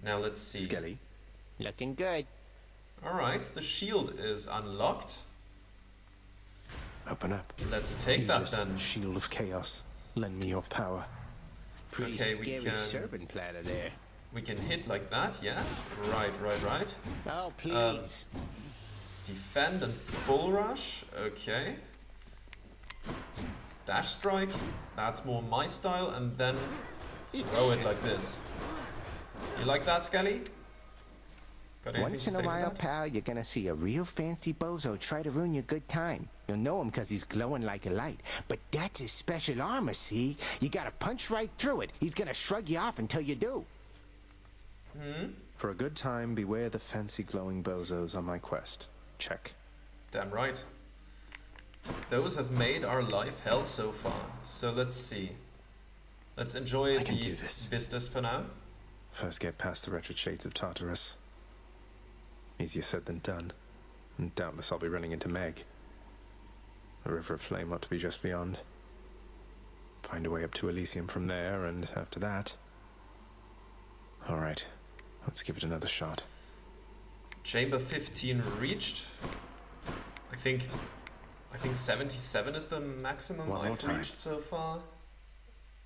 Now let's see. Skelly. Looking good. Alright, the shield is unlocked. Open up. Let's take that Aegis, then. Shield of Chaos. Lend me your power. Pretty Okay, we scary can- servant platter there. We can hit like that, yeah? Right. Oh, please. Defend and bull rush, okay. Dash strike, that's more my style, and then throw it like this. You like that, Skelly? Got anything Once to in say a to while, that? pal, you're gonna see a real fancy bozo try to ruin your good time. You'll know him because he's glowing like a light. But that's his special armor, see? You gotta punch right through it. He's gonna shrug you off until you do. For a good time, beware the fancy glowing bozos on my quest. Check. Damn right. Those have made our life hell so far. So let's see. Let's enjoy I can the do this. vistas for now. First get past the wretched shades of Tartarus. Easier said than done. And doubtless I'll be running into Meg. The River of Flame ought to be just beyond. Find a way up to Elysium from there, and after that... Alright, let's give it another shot. Chamber 15 reached. I think 77 is the maximum One more I've time. reached so far.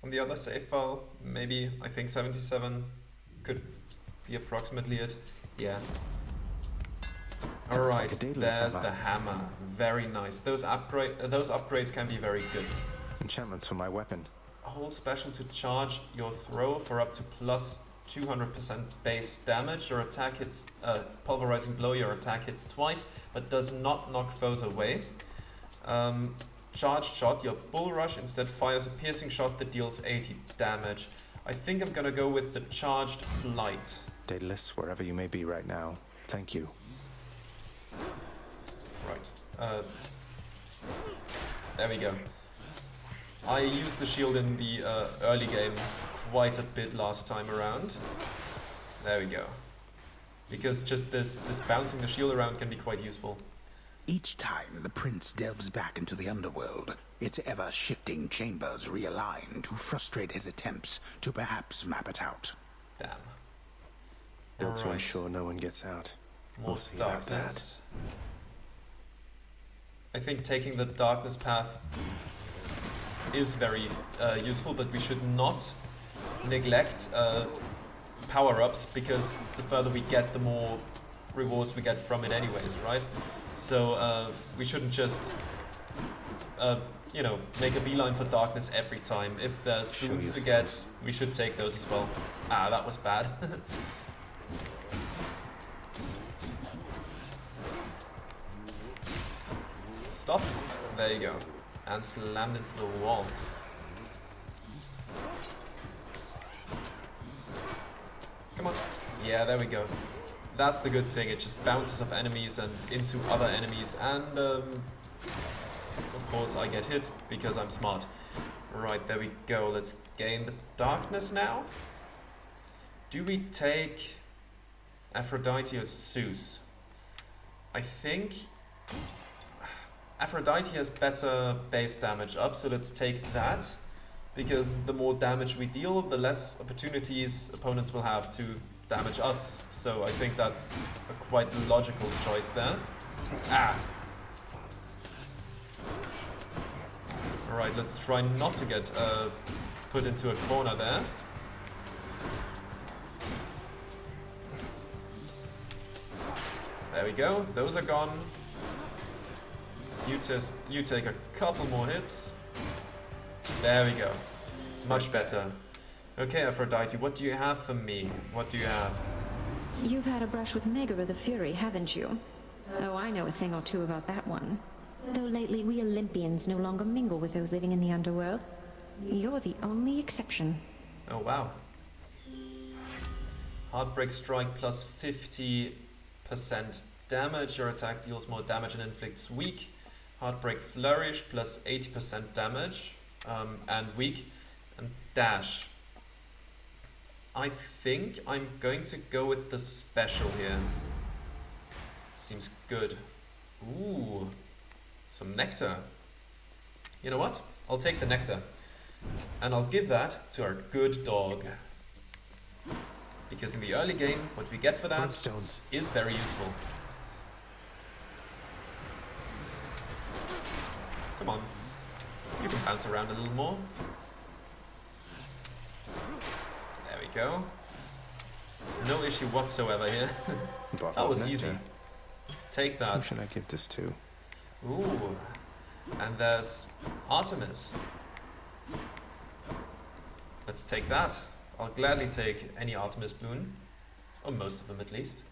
On the other save file, maybe I think 77 could be approximately it. Yeah. Alright, like a Daedalus there's hammer. the hammer. Very nice. Those upgrades can be very good. Enchantments for my weapon. Hold special to charge your throw for up to plus 200% base damage. Your attack hits, pulverizing blow, your attack hits twice, but does not knock foes away. Charged shot, your bull rush instead fires a piercing shot that deals 80 damage. I think I'm gonna go with the charged flight. Daedalus, wherever you may be right now, thank you. Right. There we go. I used the shield in the early game quite a bit last time around. There we go. Because just this bouncing the shield around can be quite useful. Each time the prince delves back into the underworld, its ever-shifting chambers realign to frustrate his attempts to perhaps map it out. Damn. Built to Alright. ensure no one gets out. More We'll see about that. darkness. I think taking the darkness path is very useful, but we should not neglect power-ups, because the further we get, the more rewards we get from it anyways, right? So we shouldn't just, you know, make a beeline for darkness every time. If there's Show boons to yourselves. get, we should take those as well. Ah, that was bad. Stop. There you go. And slammed into the wall. Come on. Yeah, there we go. That's the good thing. It just bounces off enemies and into other enemies. And, of course, I get hit because I'm smart. Right, there we go. Let's gain the darkness now. Do we take Aphrodite or Zeus? I think Aphrodite has better base damage up, so let's take that. Because the more damage we deal, the less opportunities opponents will have to damage us. So I think that's a quite logical choice there. Ah! Alright, let's try not to get put into a corner there. There we go, those are gone. You take a couple more hits. There we go. Much better. Okay, Aphrodite, what do you have for me? What do you have? You've had a brush with Megara the Fury, haven't you? Oh, I know a thing or two about that one. Though lately we Olympians no longer mingle with those living in the underworld. You're the only exception. Oh, wow. Heartbreak Strike plus 50% damage. Your attack deals more damage and inflicts weak. Heartbreak Flourish plus 80% damage and weak. And Dash. I think I'm going to go with the special here. Seems good. Ooh, some nectar. You know what? I'll take the nectar. And I'll give that to our good dog. Because in the early game, what we get for that Brimstones. is very useful. Come on. You can bounce around a little more. There we go. No issue whatsoever here. That was easy. Let's take Who that. should I give this to? Ooh. And there's Artemis. Let's take that. I'll gladly take any Artemis boon. Or most of them at least.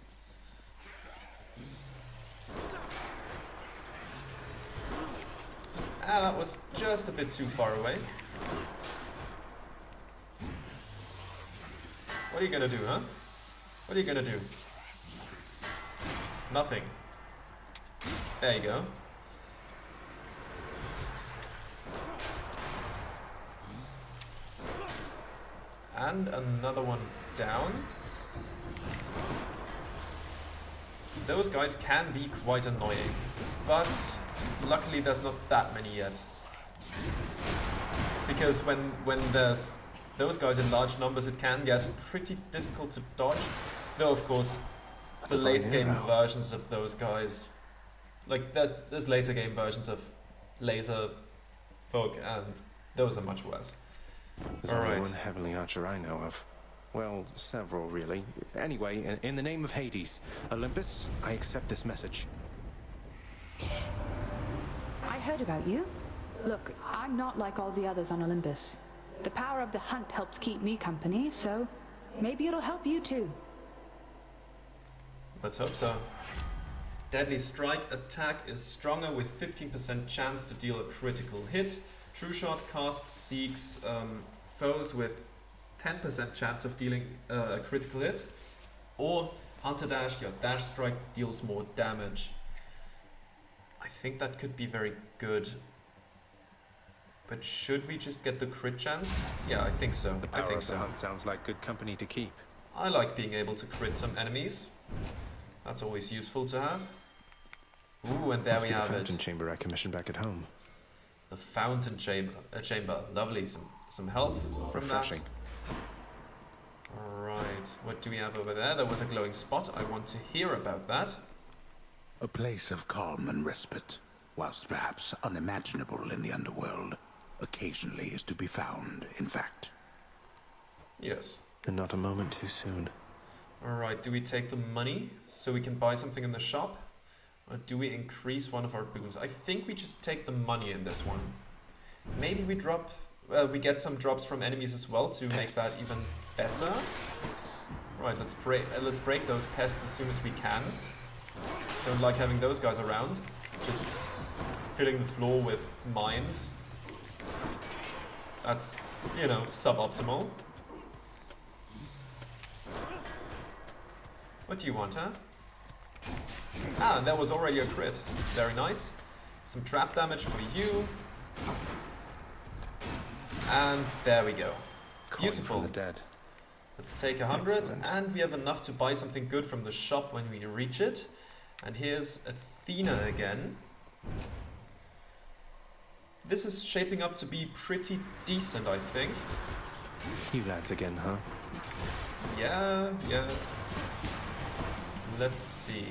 Ah, that was just a bit too far away. What are you gonna do, huh? What are you gonna do? Nothing. There you go. And another one down. Those guys can be quite annoying, but luckily there's not that many yet. Because when there's those guys in large numbers, it can get pretty difficult to dodge. Though of course, the late game versions of those guys, like there's later game versions of laser folk, and those are much worse. There's only one heavenly archer I know of. Well, several, really. Anyway, in the name of Hades, Olympus, I accept this message. I heard about you. Look, I'm not like all the others on Olympus. The power of the hunt helps keep me company, so maybe it'll help you too. Let's hope so. Deadly Strike attack is stronger with 15% chance to deal a critical hit. True Shot casts seeks foes with 10% chance of dealing a critical hit. Or Hunter Dash, your dash strike deals more damage. I think that could be very good. But should we just get the crit chance? Yeah, I think so. The power of the hunt sounds like good company to keep. I like being able to crit some enemies. That's always useful to have. Ooh, and there we have it. The fountain chamber I commissioned back at home. The fountain chamber. Lovely. Some health from Refreshing. that. Alright, what do we have over there? There was a glowing spot. I want to hear about that. A place of calm and respite, whilst perhaps unimaginable in the underworld, occasionally is to be found, in fact. Yes. And not a moment too soon. Alright, do we take the money so we can buy something in the shop? Or do we increase one of our boons? I think we just take the money in this one. Maybe we drop... we get some drops from enemies as well to make that even better. Right, let's break those pests as soon as we can. Don't like having those guys around. Just filling the floor with mines. That's, you know, suboptimal. What do you want, huh? Ah, and that was already a crit. Very nice. Some trap damage for you. And there we go. Beautiful. From the dead. Let's take 100, and we have enough to buy something good from the shop when we reach it. And here's Athena again. This is shaping up to be pretty decent, I think. You lads again, huh? Yeah. Let's see.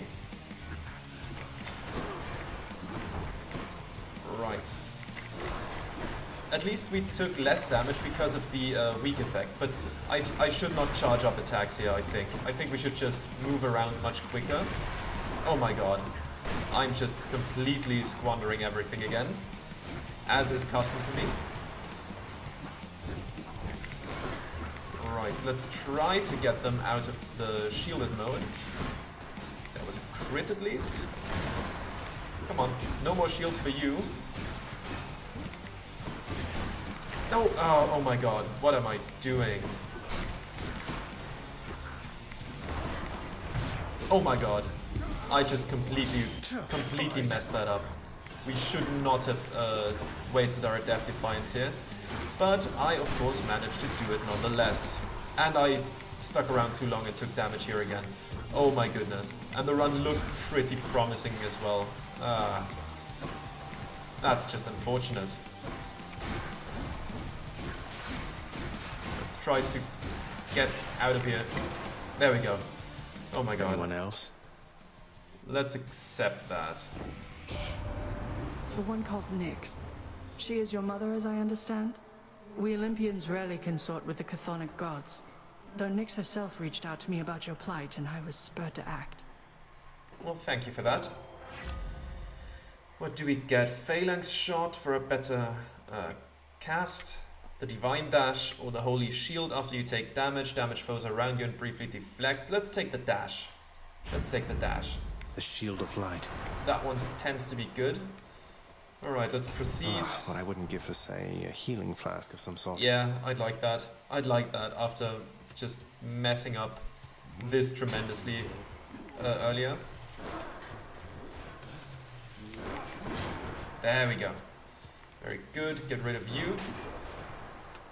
Right. At least we took less damage because of the weak effect, but I should not charge up attacks here, I think. I think we should just move around much quicker. Oh my god. I'm just completely squandering everything again, as is custom for me. Alright, let's try to get them out of the shielded mode. That was a crit at least. Come on, no more shields for you. No, oh my god, what am I doing? Oh my god, I just completely messed that up. We should not have wasted our Death Defiance here. But I, of course, managed to do it nonetheless. And I stuck around too long and took damage here again. Oh my goodness. And the run looked pretty promising as well. That's just unfortunate. Let's try to get out of here. There we go. Oh my god. Anyone else? Let's accept that. The one called Nyx. She is your mother, as I understand? We Olympians rarely consort with the chthonic gods. Though Nyx herself reached out to me about your plight, and I was spurred to act. Well, thank you for that. What do we get? Phalanx shot for a better cast, the Divine Dash, or the Holy Shield after you take damage. Damage foes around you and briefly deflect. Let's take the dash. Let's take the dash. The Shield of Light. That one tends to be good. Alright, let's proceed. What I wouldn't give for, say, a healing flask of some sort. Yeah, I'd like that. I'd like that after just messing up this tremendously earlier. There we go. Very good. Get rid of you.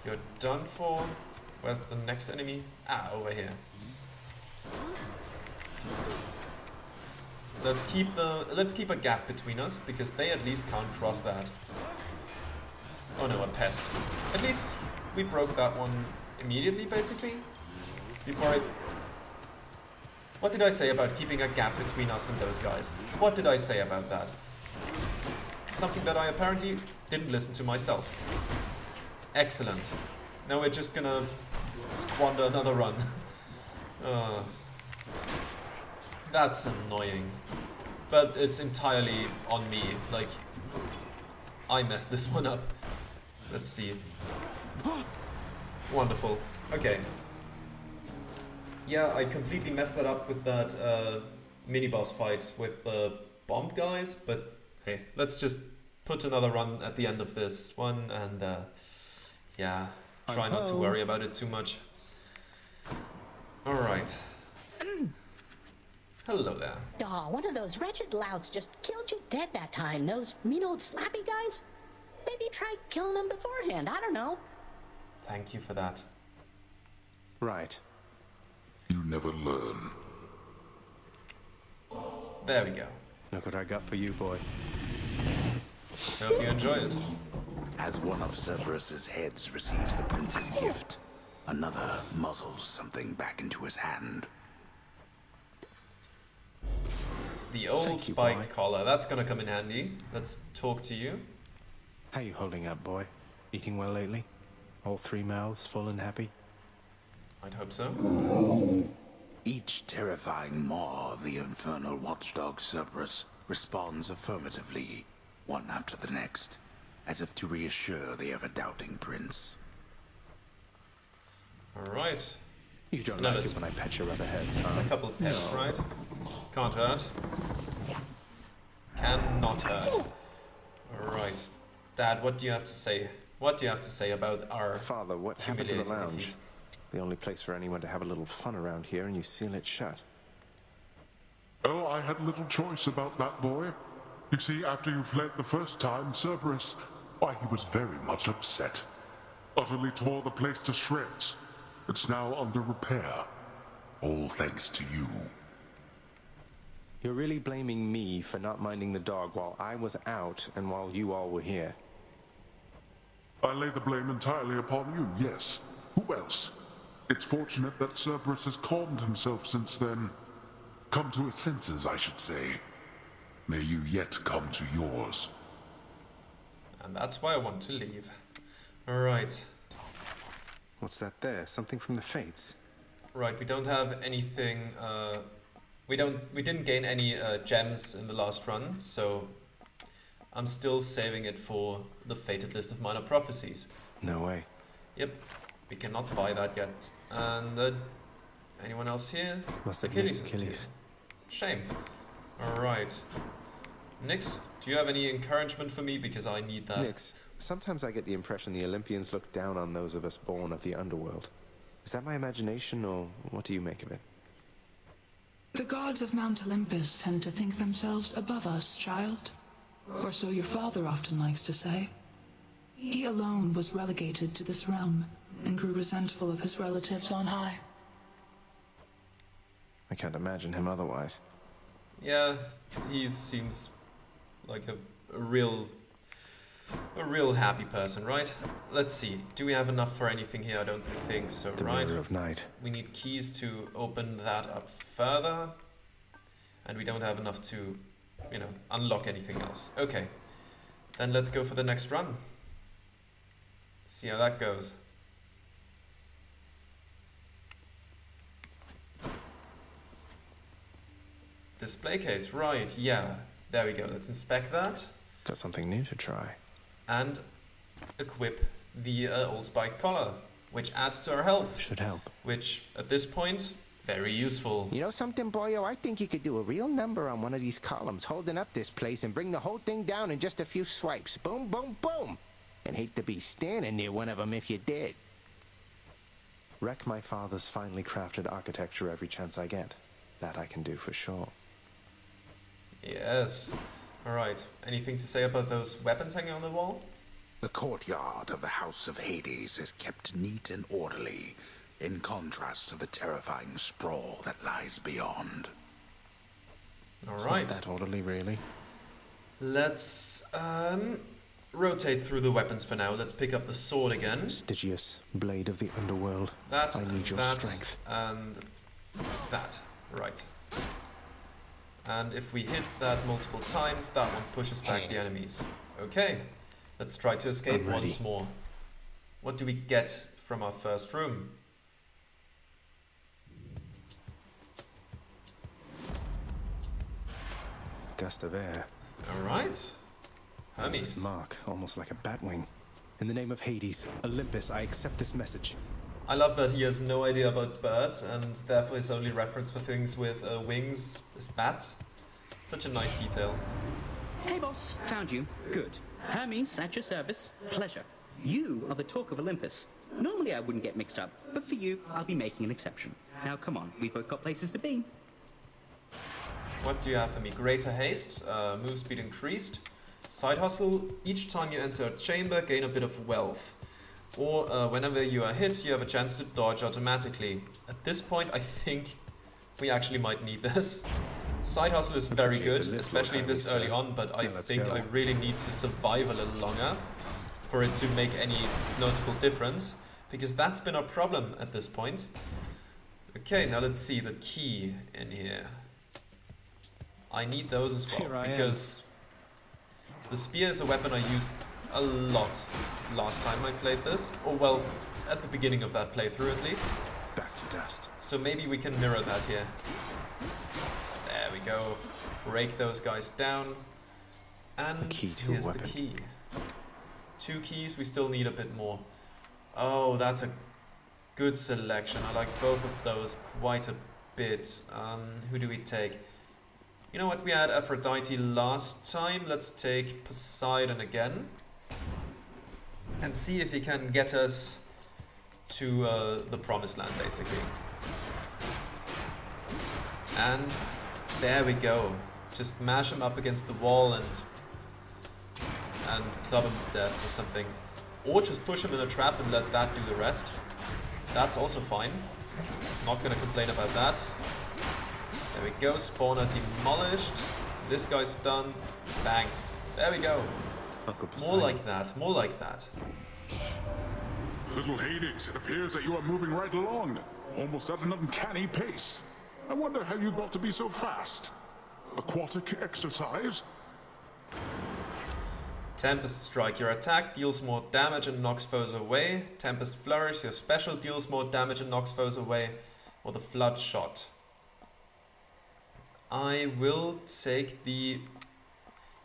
You're done for. Where's the next enemy? Ah, over here. Let's keep a gap between us because they at least can't cross that. Oh no, a pest. At least we broke that one immediately, basically. Before I... What did I say about keeping a gap between us and those guys? What did I say about that? Something that I apparently didn't listen to myself. Excellent. Now we're just gonna squander another run. That's annoying. But it's entirely on me. Like, I messed this one up. Let's see. Wonderful. Okay. Yeah, I completely messed that up with that mini-boss fight with the bomb guys, but hey, let's just put another run at the end of this one and yeah, try not to worry about it too much. Alright. Hello there. Aw, one of those wretched louts just killed you dead that time. Those mean old slappy guys? Maybe try killing them beforehand, I don't know. Thank you for that. Right. You never learn. There we go. Look what I got for you, boy. Hope you enjoy it. As one of Cerberus's heads receives the prince's gift, another muzzles something back into his hand. The old Thank you, spiked boy. collar. That's gonna come in handy. Let's talk to you. How you holding up, boy? Eating well lately? All three mouths full and happy? I'd hope so. Each terrifying maw of the infernal watchdog Cerberus responds affirmatively, one after the next, as if to reassure the ever-doubting prince. Alright. You don't No, like that's- it when I pet your other heads, huh? A couple of pets, right? Can't hurt. Cannot hurt. Alright. Dad, what do you have to say? What do you have to say about our Father, what happened to the humiliating lounge? defeat? The only place for anyone to have a little fun around here, and you seal it shut. Oh, I had little choice about that, boy. You see, after you fled the first time, Cerberus, why, he was very much upset. Utterly tore the place to shreds. It's now under repair. All thanks to you. You're really blaming me for not minding the dog while I was out and while you all were here. I lay the blame entirely upon you, yes. Who else? It's fortunate that Cerberus has calmed himself since then. Come to his senses, I should say. May you yet come to yours. And that's why I want to leave. Alright. What's that there? Something from the Fates? Right, we don't have anything, we didn't gain any gems in the last run, so I'm still saving it for the fated list of minor prophecies. No way. Yep, we cannot buy that yet. And anyone else here? Must have Achilles missed isn't here. Achilles. Shame. Alright. Nyx, do you have any encouragement for me? Because I need that. Nyx, sometimes I get the impression the Olympians look down on those of us born of the underworld. Is that my imagination, or what do you make of it? The gods of Mount Olympus tend to think themselves above us, child. Or so your father often likes to say. He alone was relegated to this realm and grew resentful of his relatives on high. I can't imagine him otherwise. Yeah, he seems like a real A real happy person, right? Let's see. Do we have enough for anything here? I don't think so, The right? Mirror of Night. We need keys to open that up further. And we don't have enough to, you know, unlock anything else. Okay. Then let's go for the next run. See how that goes. Display case, right, yeah. There we go. Let's inspect that. Got something new to try. And equip the old spike collar, which adds to our health. Should help. Which, at this point, very useful. You know something, boyo? I think you could do a real number on one of these columns, holding up this place and bring the whole thing down in just a few swipes. Boom, boom, boom. And hate to be standing near one of them if you did. Wreck my father's finely crafted architecture every chance I get. That I can do for sure. Yes. Alright. Anything to say about those weapons hanging on the wall? The courtyard of the House of Hades is kept neat and orderly, in contrast to the terrifying sprawl that lies beyond. It's Alright. not that orderly, really. Let's rotate through the weapons for now. Let's pick up the sword again. Stygius, blade of the underworld. That, I need your that, strength. and that. Right. And if we hit that multiple times, that one pushes back the enemies. Okay. Let's try to escape I'm ready. once more. What do we get from our first room? Gust of air. Alright. This Hermes. mark, almost like a batwing. In the name of Hades, Olympus, I accept this message. I love that he has no idea about birds, and therefore his only reference for things with wings is bats. Such a nice detail. Hey boss, found you. Good. Hermes, at your service. Pleasure. You are the talk of Olympus. Normally I wouldn't get mixed up, but for you, I'll be making an exception. Now come on, we've both got places to be. What do you have for me? Greater haste, move speed increased. Side hustle, each time you enter a chamber, gain a bit of wealth. Or whenever you are hit, you have a chance to dodge automatically. At this point, I think we actually might need this. Side hustle is very good, especially this early on, but I think I really need to survive a little longer for it to make any notable difference, because that's been our problem at this point. Okay, now let's see the key in here. I need those as well, because the spear is a weapon I used a lot last time I played this, or well, at the beginning of that playthrough at least. Back to dust. So maybe we can mirror that here. There we go. Break those guys down. And A key to a here's the weapon. key. 2 keys, we still need a bit more. Oh, that's a good selection. I like both of those quite a bit. Who do we take? You know what, we had Aphrodite last time. Let's take Poseidon again. And see if he can get us to the promised land, basically. And there we go. Just mash him up against the wall and club him to death or something. Or just push him in a trap and let that do the rest. That's also fine. Not gonna complain about that. There we go, spawner demolished. This guy's done. Bang. There we go. More like that, more like that. Little Hades, it appears that you are moving right along, almost at an uncanny pace. I wonder how you got to be so fast. Aquatic exercise? Tempest Strike, your attack deals more damage and knocks foes away. Tempest Flourish, your special deals more damage and knocks foes away. Or the Flood Shot. I will take the...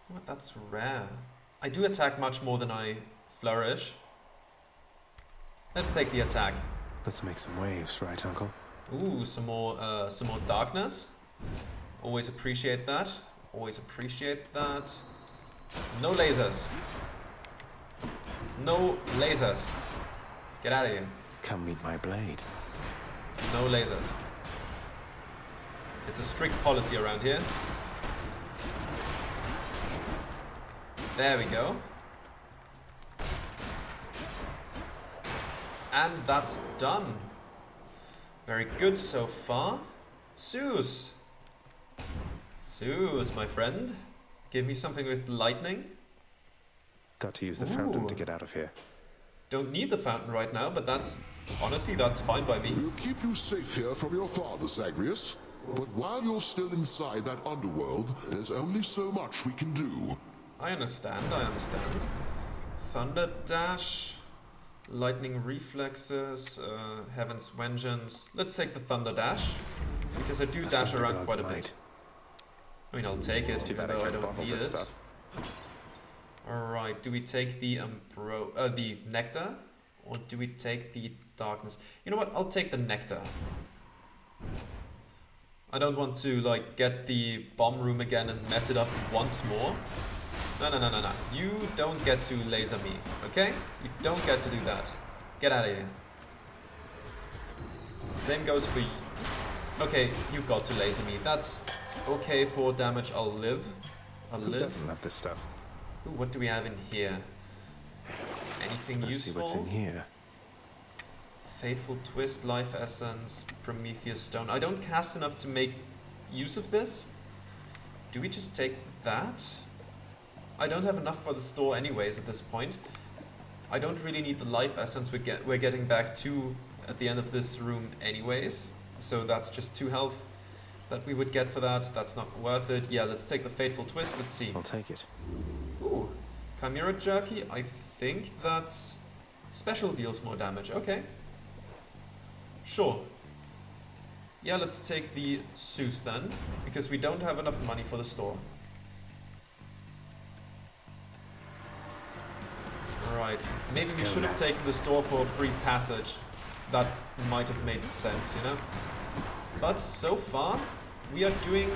What, that's rare. I do attack much more than I flourish. Let's take the attack. Let's make some waves, right, Uncle? Ooh, some more darkness. Always appreciate that. Always appreciate that. No lasers. No lasers. Get out of here. Come meet my blade. No lasers. It's a strict policy around here. There we go. And that's done. Very good so far. Zeus. Zeus, my friend. Give me something with lightning. Got to use the fountain to get out of here. Don't need the fountain right now, but honestly, that's fine by me. We'll keep you safe here from your father, Zagreus. But while you're still inside that underworld, there's only so much we can do. I understand. Thunder Dash, Lightning Reflexes, Heaven's Vengeance. Let's take the Thunder Dash, because I do dash around quite a bit. I mean, I'll take it, even though I don't need it. Alright, do we take the the Nectar? Or do we take the Darkness? You know what, I'll take the Nectar. I don't want to, like, get the bomb room again and mess it up once more. No. You don't get to laser me, okay? You don't get to do that. Get out of here. Same goes for you. Okay, you got to laser me. That's okay for damage. I'll live. Who doesn't love this stuff? Ooh, what do we have in here? Anything Let's useful? see what's in here. Fateful Twist, Life Essence, Prometheus Stone. I don't cast enough to make use of this. Do we just take that? I don't have enough for the store anyways at this point. I don't really need the Life Essence we're getting back 2 at the end of this room anyways. So that's just 2 health that we would get for that. That's not worth it. Yeah, let's take the Fateful Twist. Let's see. I'll take it. Ooh, Chimera Jerky. I think that's special deals more damage. Okay. Sure. Yeah, let's take the Zeus then, because we don't have enough money for the store. Right, maybe we should have taken the store for a free passage. That might have made sense, you know? But so far, we are doing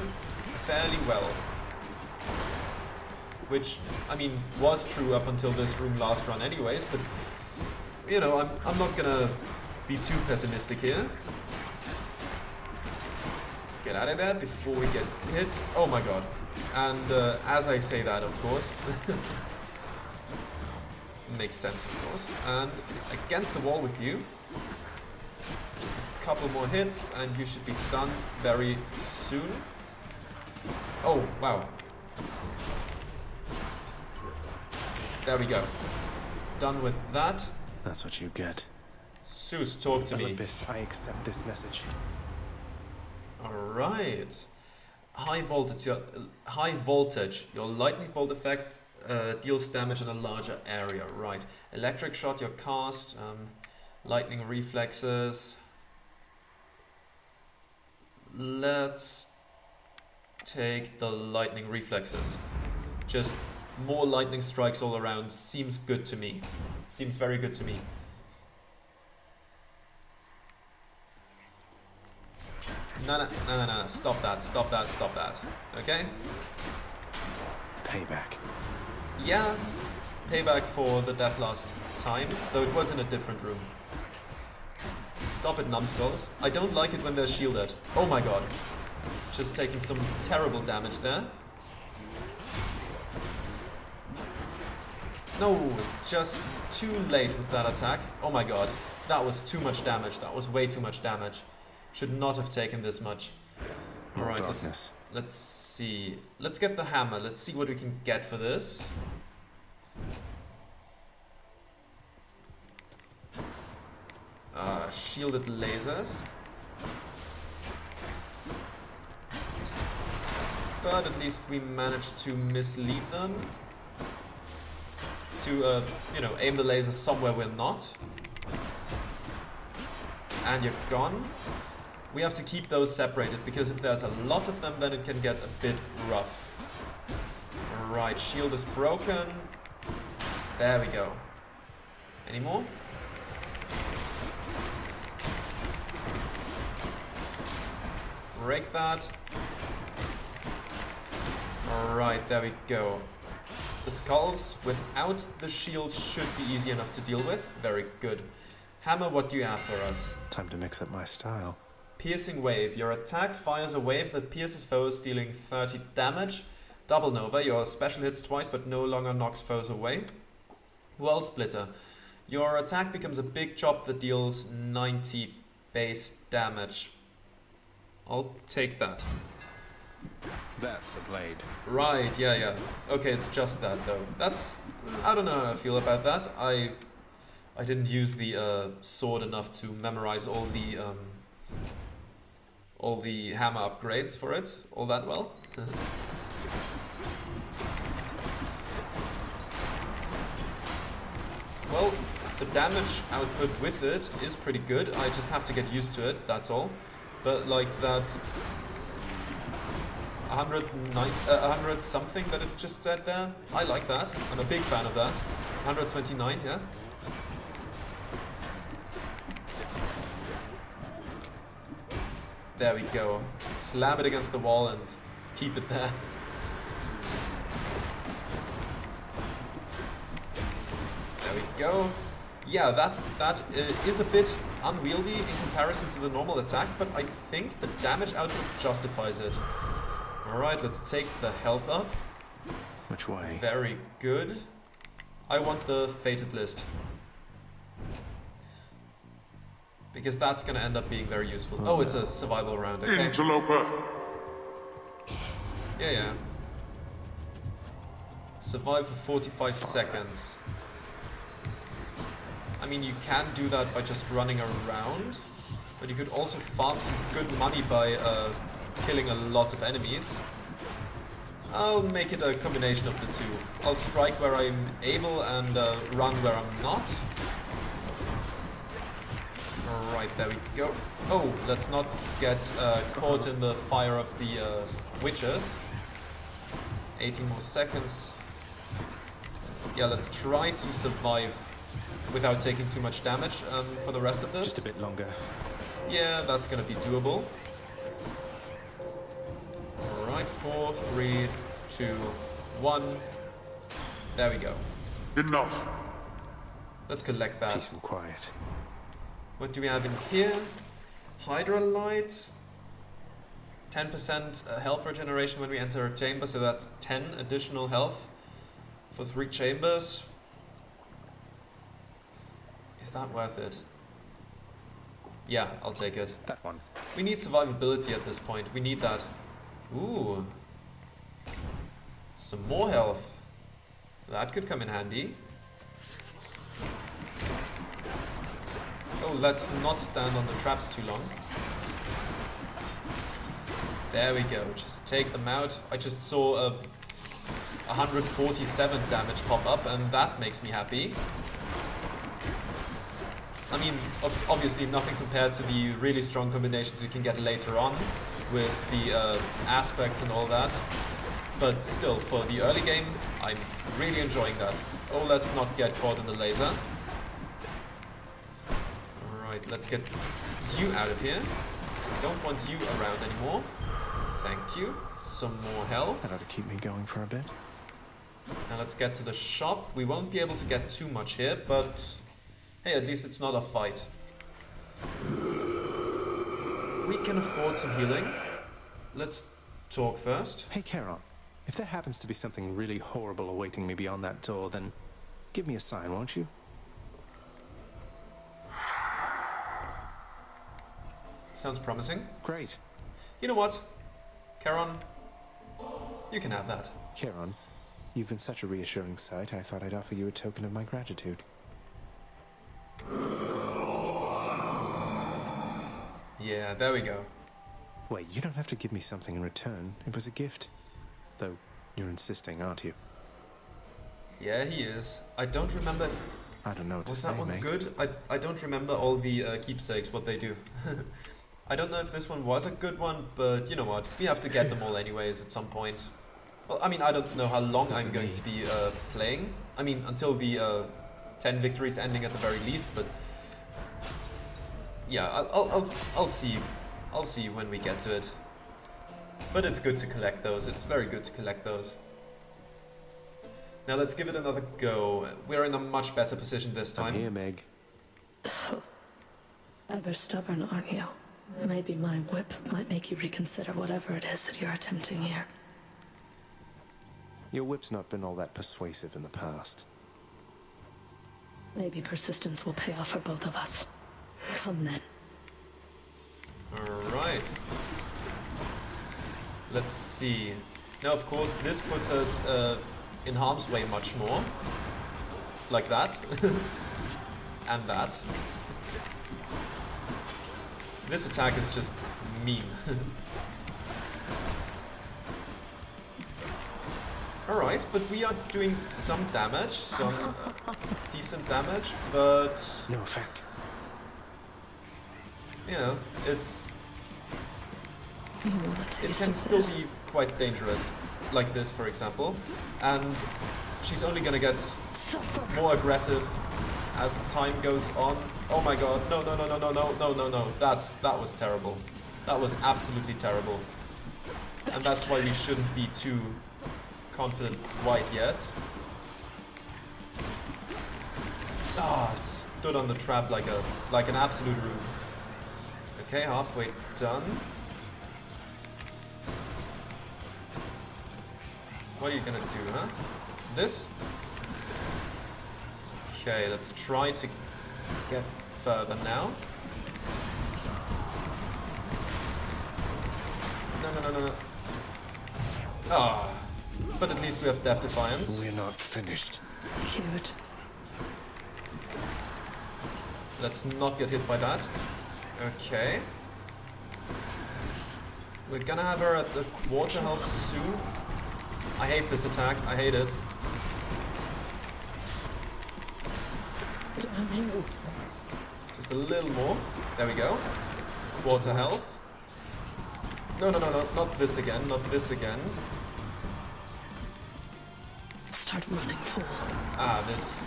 fairly well. Which, I mean, was true up until this room last run anyways, but, you know, I'm not gonna be too pessimistic here. Get out of there before we get hit. Oh my god. And as I say that, of course, makes sense, of course. And against the wall with you. Just a couple more hits and you should be done very soon. Oh, wow. There we go. Done with that. That's what you get. Zeus, talk to me. Olympus, I accept this message. Alright. High voltage. Your lightning bolt effect deals damage in a larger area. Right. Electric shot, your cast. Lightning reflexes. Let's take the lightning reflexes. Just more lightning strikes all around. Seems good to me. Seems very good to me. No. Stop that. Okay? Payback. Yeah. Payback for the death last time, though it was in a different room. Stop it, numbskulls. I don't like it when they're shielded. Oh my god. Just taking some terrible damage there. No, just too late with that attack. Oh my god. That was too much damage. That was way too much damage. Should not have taken this much. Alright, let's see. Let's get the hammer. Let's see what we can get for this. Shielded lasers. But at least we managed to mislead them. To, you know, aim the lasers somewhere we're not. And you're gone. We have to keep those separated, because if there's a lot of them, then it can get a bit rough. Right, shield is broken. There we go. Any more? Break that. Alright, there we go. The skulls without the shield should be easy enough to deal with. Very good. Hammer, what do you have for us? Time to mix up my style. Piercing Wave. Your attack fires a wave that pierces foes, dealing 30 damage. Double Nova. Your special hits twice but no longer knocks foes away. World Splitter. Your attack becomes a big chop that deals 90 base damage. I'll take that. That's a blade. Right, yeah. Okay, it's just that though. That's... I don't know how I feel about that. I didn't use the sword enough to memorize all the hammer upgrades for it all that well. Well, the damage output with it is pretty good. I just have to get used to it, that's all. But like that 100 something that it just said there, I like that. I'm a big fan of that. 129, yeah. There we go. Slam it against the wall and keep it there. There we go. Yeah, that is a bit unwieldy in comparison to the normal attack, but I think the damage output justifies it. Alright, let's take the health up. Which way? Very good. I want the fated list. Because that's gonna end up being very useful. Oh, it's a survival round, okay. Interloper! Yeah. Survive for 45 seconds. I mean, you can do that by just running around, but you could also farm some good money by killing a lot of enemies. I'll make it a combination of the two. I'll strike where I'm able and run where I'm not. Alright, there we go. Oh, let's not get caught in the fire of the witches. 18 more seconds. Yeah, let's try to survive without taking too much damage for the rest of this. Just a bit longer. Yeah, that's gonna be doable. Alright, 4, 3, 2, 1. There we go. Enough! Let's collect that. Peace and quiet. What do we have in here? Hydra Light. 10% health regeneration when we enter a chamber, so that's 10 additional health for 3 chambers. Is that worth it? Yeah, I'll take it. That one. We need survivability at this point. We need that. Ooh. Some more health. That could come in handy. Oh, let's not stand on the traps too long. There we go. Just take them out. I just saw a 147 damage pop up, and that makes me happy. I mean, obviously nothing compared to the really strong combinations you can get later on with the aspects and all that. But still, for the early game, I'm really enjoying that. Oh, let's not get caught in the laser. Alright, let's get you out of here. Don't want you around anymore. Thank you. Some more health. That ought to keep me going for a bit. Now let's get to the shop. We won't be able to get too much here, but hey, at least it's not a fight. We can afford some healing. Let's talk first. Hey, Charon. If there happens to be something really horrible awaiting me beyond that door, then give me a sign, won't you? Sounds promising. Great. You know what? Charon, you can have that. Charon, you've been such a reassuring sight, I thought I'd offer you a token of my gratitude. Yeah, there we go. Wait, you don't have to give me something in return. It was a gift. Though, you're insisting, aren't you? Yeah, he is. I don't remember... I don't know what to Was say, that one mate. good? I don't remember all the keepsakes, what they do. I don't know if this one was a good one, but you know what? We have to get them all anyways at some point. Well, I mean, I don't know how long I'm going to be playing. I mean, until the 10 victories ending at the very least, but... Yeah, I'll see. I'll see when we get to it. But it's good to collect those. It's very good to collect those. Now let's give it another go. We're in a much better position this time. I'm here, Meg. Ever stubborn, aren't you? Maybe my whip might make you reconsider whatever it is that you're attempting here. Your whip's not been all that persuasive in the past. Maybe persistence will pay off for both of us. Come then. Alright. Let's see. Now, of course, this puts us in harm's way much more. Like that. And that. This attack is just mean. Alright, but we are doing some damage, some decent damage, but... No effect. You know, it's... You want a It taste can of still this? be quite dangerous, like this, for example. And she's only gonna get more aggressive as time goes on. Oh my god, no, no, no, no, no, no, no, no, no. That was terrible. That was absolutely terrible. And that's why we shouldn't be too confident quite yet. Ah, stood on the trap like an absolute rube. Okay, halfway done. What are you gonna do, huh? This? Okay, let's try to get further now. No, no, no, no, no. Ah, but at least we have Death Defiance. We're not finished. Cute. Let's not get hit by that. Okay. We're gonna have her at the quarter health soon. I hate this attack. I hate it. Just a little more. There we go. Quarter health. No, no, no, no. Not this again. Not this again. Start running, fool. Ah, this.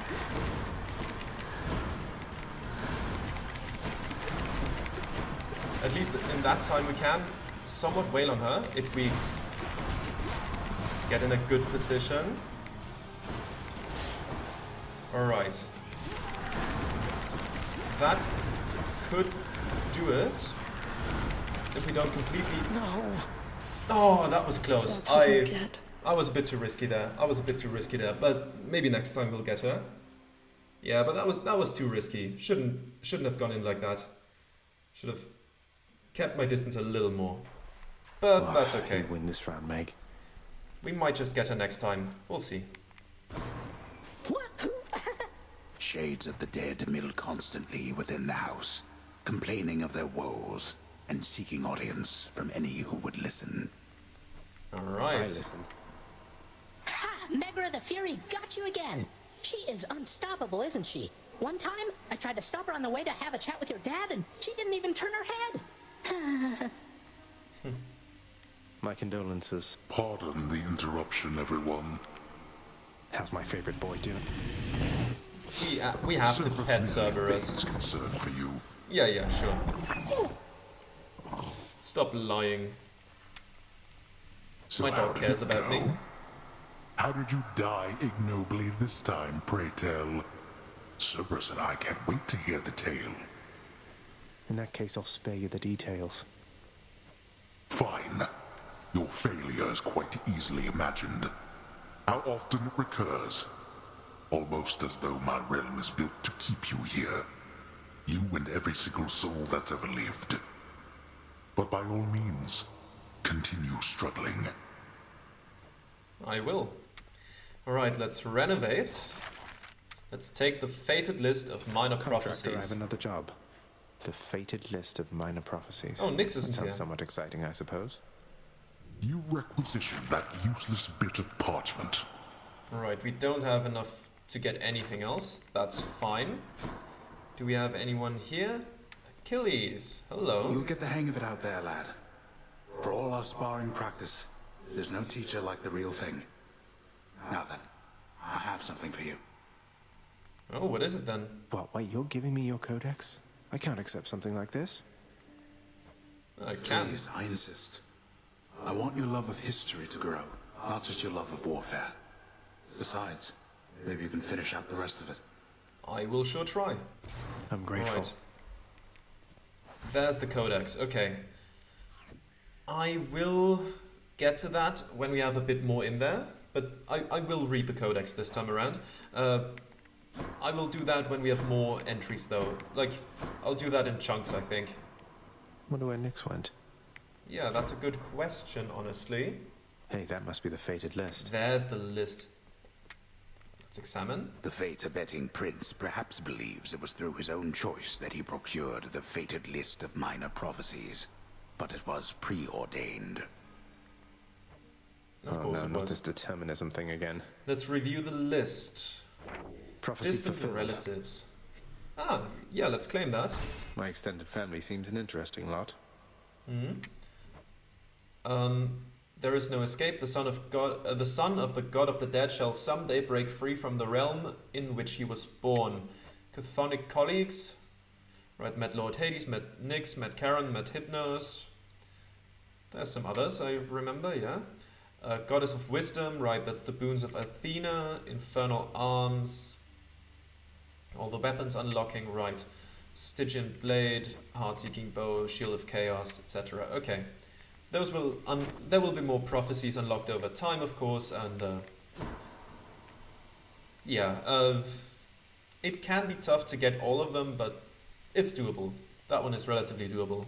At least in that time we can somewhat wail on her if we get in a good position. Alright. That could do it. If we don't completely... No. Oh, that was close. That's what you get. I was a bit too risky there. But maybe next time we'll get her. Yeah, but that was too risky. Shouldn't have gone in like that. Should have kept my distance a little more. But that's okay. You win this round, Meg. We might just get her next time. We'll see. Shades of the dead mill constantly within the house, complaining of their woes and seeking audience from any who would listen. Alright. I listen. Ha! Megra the Fury got you again! She is unstoppable, isn't she? One time, I tried to stop her on the way to have a chat with your dad, and she didn't even turn her head. My condolences. Pardon the interruption, everyone. How's my favorite boy doing? We have to pet Cerberus. Concern for you. Yeah, sure. Stop lying. So My how dog did cares it about me. go? How did you die ignobly this time, pray tell? Cerberus and I can't wait to hear the tale. In that case, I'll spare you the details. Fine. Your failure is quite easily imagined. How often it recurs. Almost as though my realm is built to keep you here. You and every single soul that's ever lived. But by all means, continue struggling. I will. Alright, let's renovate. Let's take the fated list of minor Contractor, I prophecies. have another job. The fated list of minor prophecies. Oh, Nyx That isn't here. sounds somewhat exciting, I suppose. You requisition that useless bit of parchment. Alright, we don't have enough to get anything else. That's fine. Do we have anyone here? Achilles, hello. You'll get the hang of it out there, lad. For all our sparring practice, there's no teacher like the real thing. Now then, I have something for you. Oh, what is it then? What, wait, you're giving me your codex? I can't accept something like this. I can't. Please, I insist. I want your love of history to grow, not just your love of warfare. Besides, maybe you can finish out the rest of it. I will sure try. I'm grateful. Alright. There's the codex, okay. I will get to that when we have a bit more in there, but I will read the codex this time around. I will do that when we have more entries though. Like, I'll do that in chunks, I think. Wonder where Nyx went. Yeah, that's a good question, honestly. Hey, that must be the fated list. There's the list. Let's examine. The fate-abetting prince perhaps believes it was through his own choice that he procured the fated list of minor prophecies, but it was preordained. Of course no, it not was. this determinism thing again. Let's review the list. Prophecy Distant fulfilled. relatives. Ah, yeah, let's claim that. My extended family seems an interesting lot. There is no escape. The son of the god of the dead shall someday break free from the realm in which he was born. Chthonic colleagues. Right, met Lord Hades, met Nyx, met Charon, met Hypnos. There's some others I remember, yeah. Goddess of wisdom, right, that's the boons of Athena. Infernal arms. All the weapons unlocking, right. Stygian blade, heart-seeking bow, shield of chaos, etc. Okay. Those will there will be more prophecies unlocked over time, of course, and it can be tough to get all of them, but it's doable. That one is relatively doable.